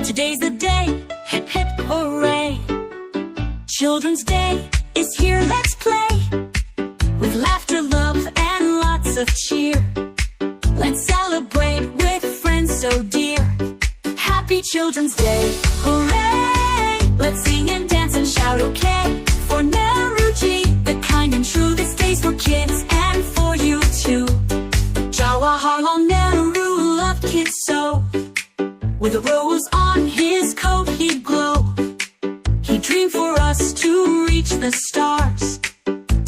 Today's the day, hip hip hooray. Children's Day is here, let's play. With laughter, love, and lots of cheer. Let's celebrate with friends so dear. Happy Children's Day, hooray! Let's sing and dance and shout okay. For Nehruji, the kind and true, this day's for kids and for you too. Jawaharlal Nehru loved kids so. With a rose on his coat he'd glow. He dreamed for us to reach the stars,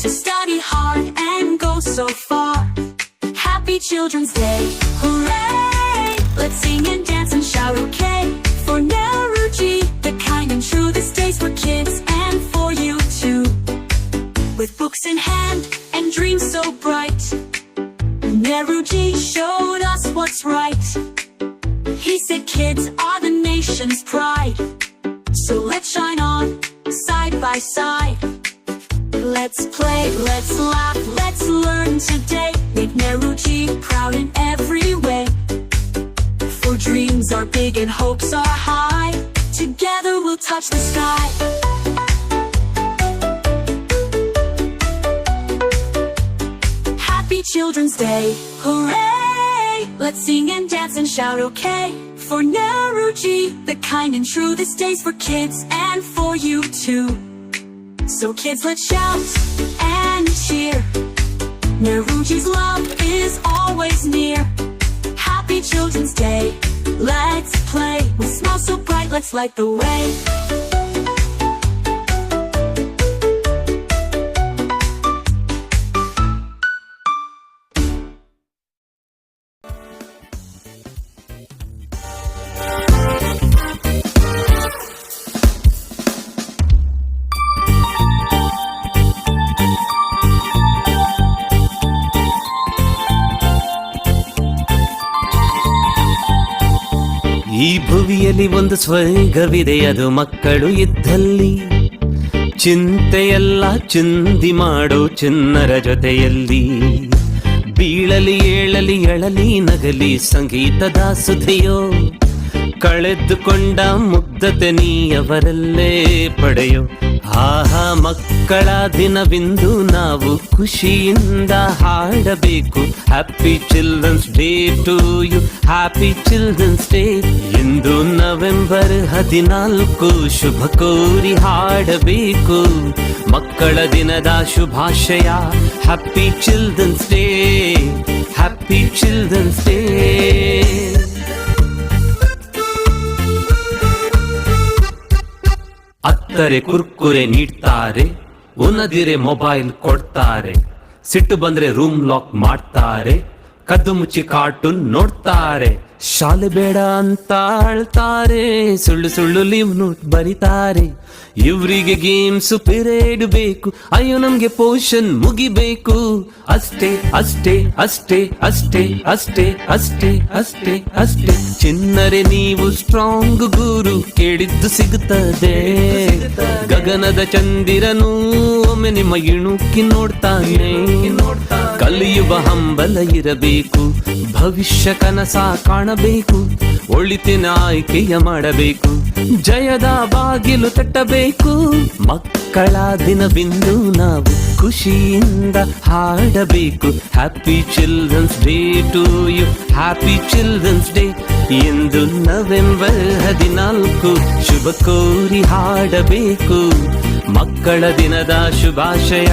to study hard and go so far. Happy Children's Day, hooray! Let's sing and dance and shout okay. For Nehruji, the kind and true, this day's for kids and for you too. With books in hand and dreams so bright, Nehruji showed us what's right. He said kids are the nation's pride, so let's shine on side by side. Let's play, let's laugh, let's learn today. Make Nehruji proud in every way. For dreams are big and hopes are high. Together we'll touch the sky. Happy Children's Day, hooray! Let's sing and dance and shout okay. For Nehruji, the kind and true, this day's for kids and for you too. So kids, let's shout and cheer. Nehruji's love is always near. Happy Children's Day, let's play. With smiles so bright, let's light the way. ಈ ಭುವಿಯಲ್ಲಿ ಒಂದು ಸ್ವರ್ಗವಿದೆ, ಅದು ಮಕ್ಕಳು ಇದ್ದಲ್ಲಿ. ಚಿಂತೆಯೆಲ್ಲ ಚಿಂದಿ ಮಾಡೋ ಚಿನ್ನರ ಜೊತೆಯಲ್ಲಿ. ಬೀಳಲಿ ಏಳಲಿ ಎಳಲಿ ನಗಲಿ ಸಂಗೀತದ ಸುಧೆಯೋ. ಕಳೆದುಕೊಂಡ ಮುಗ್ಧತೆ ನೀಯವರಲ್ಲೇ ಪಡೆಯೋ. ಆಹಾ ಮಕ್ಕಳ ದಿನವಿಂದು ನಾವು ಖುಷಿಯಿಂದ ಹಾಡಬೇಕು. Happy children's day to you, happy children's day. ಇಂದು ನವೆಂಬರ್ 14, ಶುಭ ಕೋರಿ ಹಾಡಬೇಕು. ಮಕ್ಕಳ ದಿನದ ಶುಭಾಶಯ, happy children's day, happy children's day. ಅತ್ತರೆ ಕುರ್ಕುರೆ ನೀಡ್ತಾರೆ, ಉನ್ನದಿರೆ ಮೊಬೈಲ್ ಕೊಡ್ತಾರೆ. ಸಿಟ್ಟು ಬಂದ್ರೆ ರೂಮ್ ಲಾಕ್ ಮಾಡ್ತಾರೆ, ಕದ್ದು ಮುಚ್ಚಿ ಕಾರ್ಟೂನ್ ನೋಡ್ತಾರೆ. ಶಾಲೆ ಬೇಡ ಅಂತ ಅಳ್ತಾರೆ, ಸುಳ್ಳು ಸುಳ್ಳು ಲೀವ್ ನೋಟ್ ಬರೀತಾರೆ. ಇವ್ರಿಗೆ ಗೇಮ್ಸ್ ಪಿರಿಯಡ್ ಬೇಕು, ಅಯ್ಯೋ ನಮ್ಗೆ ಪೋಷನ್ ಮುಗಿಬೇಕು. ಅಷ್ಟೇ ಅಷ್ಟೇ ಅಷ್ಟೇ ಅಷ್ಟೇ ಅಷ್ಟೇ ಅಷ್ಟೇ ಅಷ್ಟೇ ಅಷ್ಟೇ. ಚಿನ್ನರೆ ನೀವು ಸ್ಟ್ರಾಂಗ್ ಗುರು, ಕೇಳಿದ್ದು ಸಿಗುತ್ತದೆ. ಗಗನದ ಚಂದಿರನು ಒಮ್ಮೆ ನಿಮ್ಮ ಇಣುಕಿ ನೋಡ್ತಾನೆ. ಕಲಿಯುವ ಹಂಬಲ ಇರಬೇಕು, ಭವಿಷ್ಯ ಕನಸ ಕಾಣಬೇಕು. ಒಳಿತಿನ ಆಯ್ಕೆಯ ಮಾಡಬೇಕು, ಜಯದ ಬಾಗಿಲು ತಟ್ಟಬೇಕು. ಮಕ್ಕಳ ದಿನವಿಂದು ನಾವು ಖುಷಿಯಿಂದ ಹಾಡಬೇಕು. Happy children's day to you, happy children's day. ಎಂದು ನವೆಂಬರ್ 14, ಶುಭ ಕೋರಿ ಹಾಡಬೇಕು. ಮಕ್ಕಳ ದಿನದ ಶುಭಾಶಯ,